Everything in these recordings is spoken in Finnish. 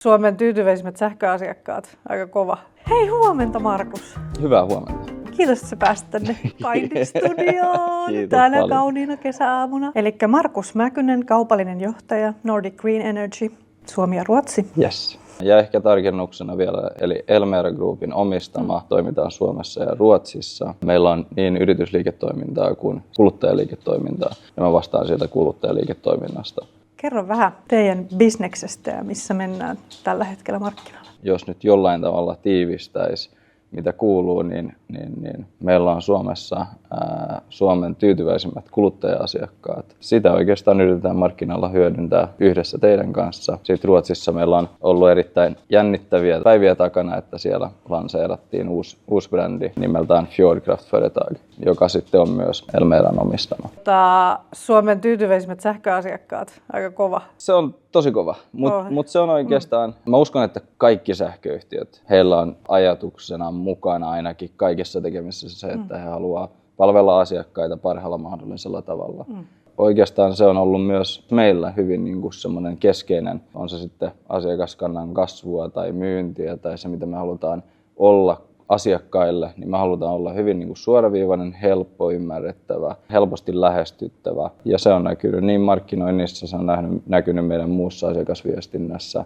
Suomen tyytyväisimmät sähköasiakkaat. Aika kova. Hei, huomenta Markus. Hyvää huomenta. Kiitos, että sä pääsit tänne Kaidi-studioon tänä paljon. kauniina kesäaamuna. Elikkä Markus Mäkynen, kaupallinen johtaja, Nordic Green Energy, Suomi ja Ruotsi. Yes. Ja ehkä tarkennuksena vielä, eli Elmera Groupin omistama toimitaan Suomessa ja Ruotsissa. Meillä on niin yritysliiketoimintaa kuin kuluttajaliiketoimintaa, ja mä vastaan siitä kuluttajaliiketoiminnasta. Kerro vähän teidän bisneksestä ja missä mennään tällä hetkellä markkinoilla. Jos nyt jollain tavalla tiivistäisi, mitä kuuluu, niin meillä on Suomessa Suomen tyytyväisimmät kuluttaja-asiakkaat. Sitä oikeastaan yritetään markkinoilla hyödyntää yhdessä teidän kanssa. Sitten Ruotsissa meillä on ollut erittäin jännittäviä päiviä takana, että siellä lanseerattiin uusi brändi nimeltään Fjordkraftföretag, joka sitten on myös Elmeran omistama. Suomen tyytyväisimmät sähköasiakkaat, aika kova. Se on tosi kova, mutta se on oikeastaan, mä uskon, että kaikki sähköyhtiöt, heillä on ajatuksena mukana ainakin kaikessa tekemisessä se, että he haluaa palvella asiakkaita parhaalla mahdollisella tavalla. Oikeastaan se on ollut myös meillä hyvin niin kuin semmoinen keskeinen, on se sitten asiakaskannan kasvua tai myyntiä tai se, mitä me halutaan olla asiakkaille, niin me halutaan olla hyvin niin kuin suoraviivainen, helppo, ymmärrettävä, helposti lähestyttävä. Ja se on näkynyt niin markkinoinnissa, se on näkynyt meidän muussa asiakasviestinnässä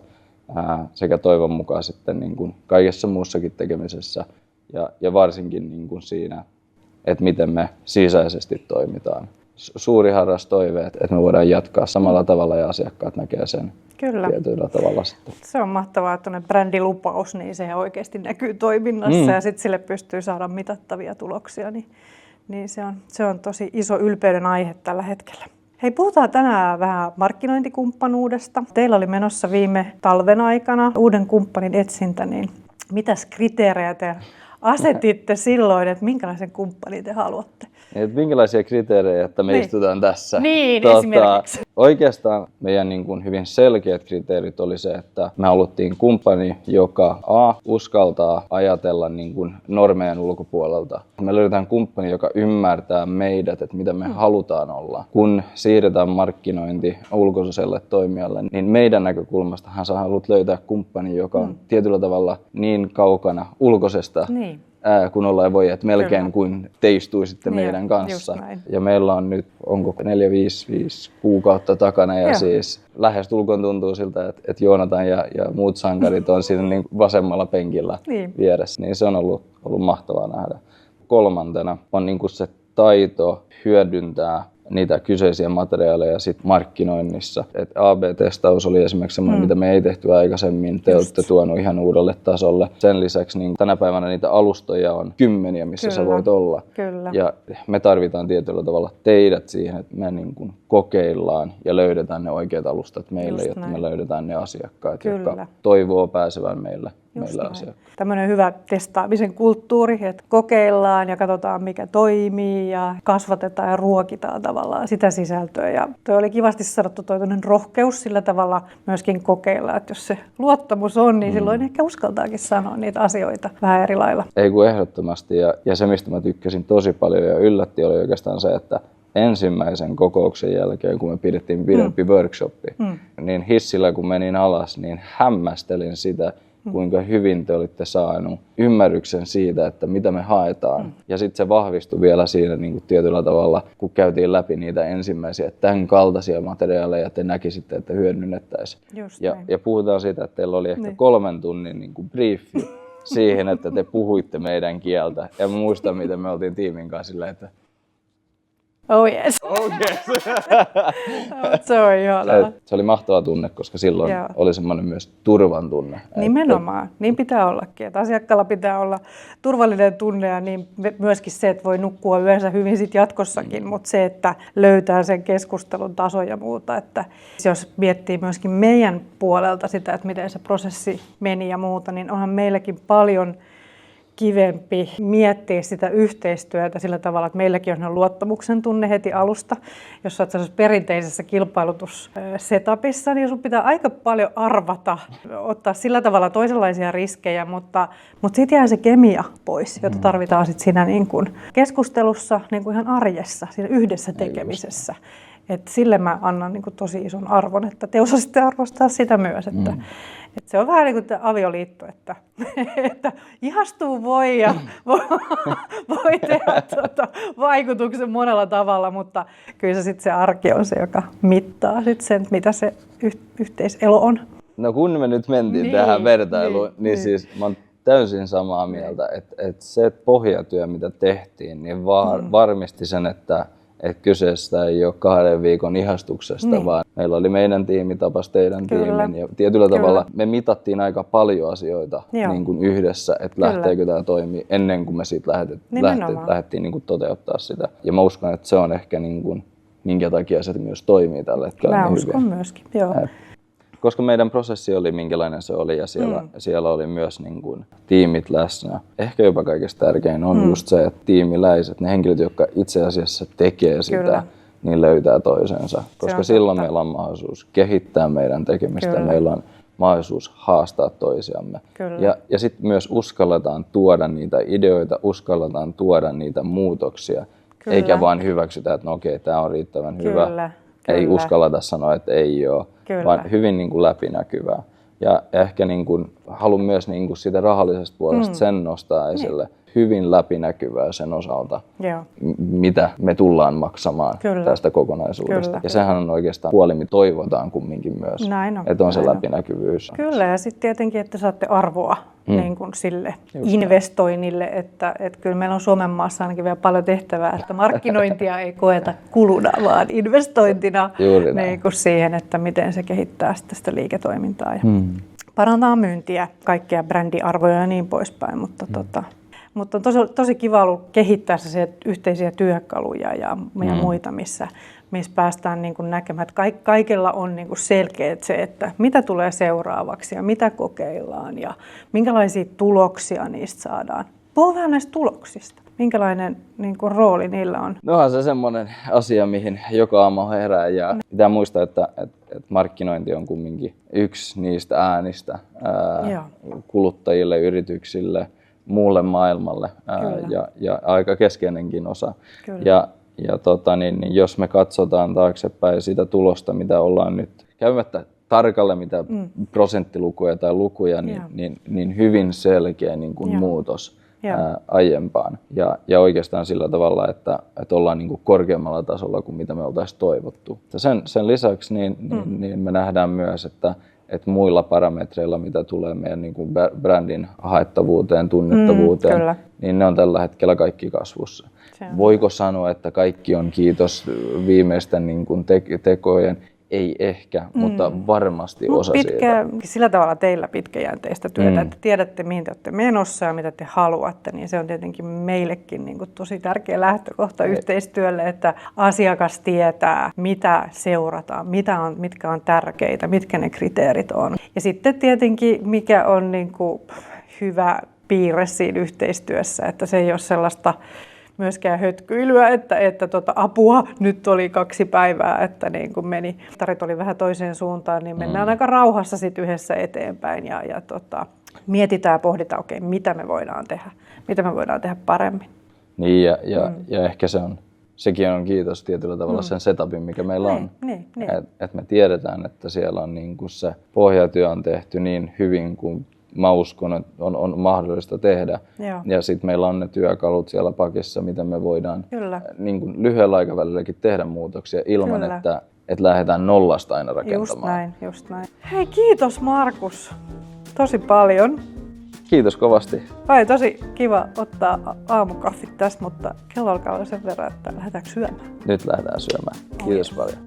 sekä toivon mukaan sitten niin kuin kaikessa muussakin tekemisessä ja varsinkin niin kuin siinä, että miten me sisäisesti toimitaan. Suuri harras toive, että me voidaan jatkaa samalla tavalla ja asiakkaat näkee sen. Kyllä. Tietyllä tavalla sitten. Se on mahtavaa, että brändilupaus, niin se oikeasti näkyy toiminnassa ja sitten sille pystyy saada mitattavia tuloksia. Niin se on tosi iso ylpeyden aihe tällä hetkellä. Hei, puhutaan tänään vähän markkinointikumppanuudesta. Teillä oli menossa viime talven aikana uuden kumppanin etsintä, niin mitäs kriteerejä te asetitte silloin, että minkälaisen kumppanin te haluatte? Että minkälaisia kriteerejä, että me istutaan tässä? Niin, esimerkiksi. Oikeastaan meidän niin kuin hyvin selkeät kriteerit oli se, että me haluttiin kumppani, joka uskaltaa ajatella niin kuin normejen ulkopuolelta. Me löydetään kumppani, joka ymmärtää meidät, että mitä me halutaan olla. Kun siirretään markkinointi ulkoiselle toimijalle, niin meidän näkökulmastahan sä haluat löytää kumppani, joka on tietyllä tavalla niin kaukana ulkoisesta. Niin. Kun ollaan voi, että melkein kuin teistuisitte meidän kanssa. Ja meillä on nyt, onko 4-5 kuukautta takana ja siis lähestulkoon tuntuu siltä, että Joonatan ja muut sankarit on siinä niin vasemmalla penkillä vieressä. Niin se on ollut mahtavaa nähdä. Kolmantena on niin kuin se taito hyödyntää niitä kyseisiä materiaaleja sit markkinoinnissa. Et AB-testaus oli esimerkiksi semmoinen, mitä me ei tehty aikaisemmin. Te olette tuonut ihan uudelle tasolle. Sen lisäksi niin tänä päivänä niitä alustoja on kymmeniä, missä sä voit olla. Kyllä. Ja me tarvitaan tietyllä tavalla teidät siihen, että me niin kuin kokeillaan ja löydetään ne oikeat alustat meille, jotta me löydetään ne asiakkaat, jotka toivoo pääsevän meille asiakkaat. Tämmöinen hyvä testaamisen kulttuuri, että kokeillaan ja katsotaan mikä toimii ja kasvatetaan ja ruokitaan tavallaan sitä sisältöä. Ja toi oli kivasti sanottu toi rohkeus sillä tavalla myöskin kokeilla, että jos se luottamus on, niin silloin ehkä uskaltaakin sanoa niitä asioita vähän eri lailla. Ei kun ehdottomasti ja se mistä mä tykkäsin tosi paljon ja yllätti oli oikeastaan se, että ensimmäisen kokouksen jälkeen, kun me pidettiin pidempi workshopi, niin hissillä kun menin alas, niin hämmästelin sitä, kuinka hyvin te olitte saanut ymmärryksen siitä, että mitä me haetaan. Ja sitten se vahvistui vielä siinä niin kuin tietyllä tavalla, kun käytiin läpi niitä ensimmäisiä, että tämän kaltaisia materiaaleja te näkisitte, että hyödynnettäisiin. Ja puhutaan siitä, että teillä oli ehkä 3 tunnin niin kuin briefi siihen, että te puhuitte meidän kieltä. Ja muistan, miten me oltiin tiimin kanssa silleen, että oh yes. Se on ihanaa. Se oli mahtava tunne, koska silloin oli semmoinen myös turvan tunne. Nimenomaan, niin pitää ollakin. Että asiakkaalla pitää olla turvallinen tunne ja niin myöskin se, että voi nukkua yönsä hyvin sit jatkossakin, mutta se, että löytää sen keskustelun tason ja muuta. Että jos miettii myöskin meidän puolelta sitä, että miten se prosessi meni ja muuta, niin onhan meilläkin paljon kivempi miettiä sitä yhteistyötä sillä tavalla, että meilläkin on luottamuksen tunne heti alusta. Jos olet perinteisessä kilpailutussetapissa, niin sun pitää aika paljon arvata, ottaa sillä tavalla toisenlaisia riskejä, mutta siitä jää se kemia pois, jota tarvitaan sit siinä niin kuin keskustelussa, niin kuin ihan arjessa, siinä yhdessä tekemisessä. Et sille mä annan niin kuin tosi ison arvon, että te osasitte arvostaa sitä myös, Et se on vähän niin kuin avioliitto, että, että ihastuu voi ja voi tehdä vaikutuksen monella tavalla, mutta kyllä se sitten se arki on se, joka mittaa sit sen, mitä se yhteiselo on. No kun me nyt mentiin tähän vertailuun, niin siis mä oon täysin samaa mieltä, että se pohjatyö, mitä tehtiin, niin varmisti sen, että kyseessä ei ole 2 viikon ihastuksesta, vaan meillä oli meidän tiimi tapas teidän tiimin. Ja tietyllä tavalla me mitattiin aika paljon asioita niin kuin yhdessä, että lähteekö tämä toimii ennen kuin me siitä lähdettiin niin kuin toteuttaa sitä. Ja mä uskon, että se on ehkä niin kuin, minkä takia se myös toimii tällä hetkellä mä niin uskon hyvin. Myöskin, joo. Koska meidän prosessi oli minkälainen se oli ja siellä oli myös niin kuin tiimit läsnä. Ehkä jopa kaikista tärkein on just se, että tiimiläiset, ne henkilöt, jotka itse asiassa tekee sitä, niin löytää toisensa. Koska silloin meillä on mahdollisuus kehittää meidän tekemistä, meillä on mahdollisuus haastaa toisiamme. Ja sitten myös uskalletaan tuoda niitä ideoita, uskalletaan tuoda niitä muutoksia, eikä vaan hyväksytä, että no okei, tämä on riittävän hyvä. Ei uskalleta sanoa, että ei ole, vaan hyvin niin kuin läpinäkyvää. Ja ehkä niin kuin, haluan myös niin kuin siitä rahallisesta puolesta sen nostaa esille. Hyvin läpinäkyvää sen osalta, mitä me tullaan maksamaan tästä kokonaisuudesta. Ja sehän on oikeastaan puoli, mitä toivotaan kumminkin myös, että on se läpinäkyvyys. Kyllä, ja sitten tietenkin, että saatte arvoa niin kuin sille investoinnille, että kyllä meillä on Suomen maassa ainakin vielä paljon tehtävää, että markkinointia ei koeta kuluna, vaan investointina niin kuin siihen, että miten se kehittää sitä liiketoimintaa ja parantaa myyntiä, kaikkia brändiarvoja ja niin poispäin, mutta on tosi kiva ollut kehittää yhteisiä työkaluja ja muita, missä päästään niin kuin näkemään, että kaikella on niin kuin selkeät se, että mitä tulee seuraavaksi ja mitä kokeillaan ja minkälaisia tuloksia niistä saadaan. Puhu vähän näistä tuloksista. Minkälainen niin kuin rooli niillä on? Nohan se semmoinen asia, mihin joka aamu herää ja pitää muistaa, että markkinointi on kumminkin yksi niistä äänistä kuluttajille, yrityksille, muulle maailmalle ja aika keskeinenkin osa. Ja jos me katsotaan taaksepäin sitä tulosta, mitä ollaan nyt käymättä tarkalle mitä prosenttilukuja tai lukuja, niin hyvin selkeä niin kuin muutos aiempaan. Ja oikeastaan sillä tavalla, että ollaan niin kuin korkeammalla tasolla kuin mitä me oltaisiin toivottu. Sen lisäksi niin me nähdään myös, että muilla parametreilla, mitä tulee meidän niin kuin brändin haettavuuteen, tunnettavuuteen, niin ne on tällä hetkellä kaikki kasvussa. Voiko sanoa, että kaikki on kiitos viimeisten niin kuin tekojen? Ei ehkä, mutta varmasti osa siitä. Sillä tavalla teillä pitkäjänteistä työtä, että tiedätte mihin te olette menossa ja mitä te haluatte, niin se on tietenkin meillekin niin kuin tosi tärkeä lähtökohta yhteistyölle, että asiakas tietää, mitä seurataan, mitkä on tärkeitä, mitkä ne kriteerit on. Ja sitten tietenkin, mikä on niin kuin hyvä piirre siinä yhteistyössä, että se ei ole sellaista myöskään hötkyilyä, että apua, nyt oli 2 päivää, että niin kun meni, tarit oli vähän toiseen suuntaan, niin mennään aika rauhassa sit yhdessä eteenpäin ja mietitään ja pohditaan, okei, mitä me voidaan tehdä paremmin. Niin, ja ehkä sekin on kiitos tietyllä tavalla sen setupin, mikä meillä on. Että me tiedetään, että siellä on niin kun se pohjatyö on tehty niin hyvin kuin mä uskon, että on mahdollista tehdä. Ja sitten meillä on ne työkalut siellä pakissa, miten me voidaan niin kuin lyhyellä aikavälilläkin tehdä muutoksia ilman, että lähdetään nollasta aina rakentamaan. Just näin. Hei, kiitos Markus tosi paljon. Kiitos kovasti. Vai tosi kiva ottaa aamukaffit tässä, mutta kello alkaa olla sen verran, että lähdetäänkö syömään? Nyt lähdetään syömään. Kiitos paljon.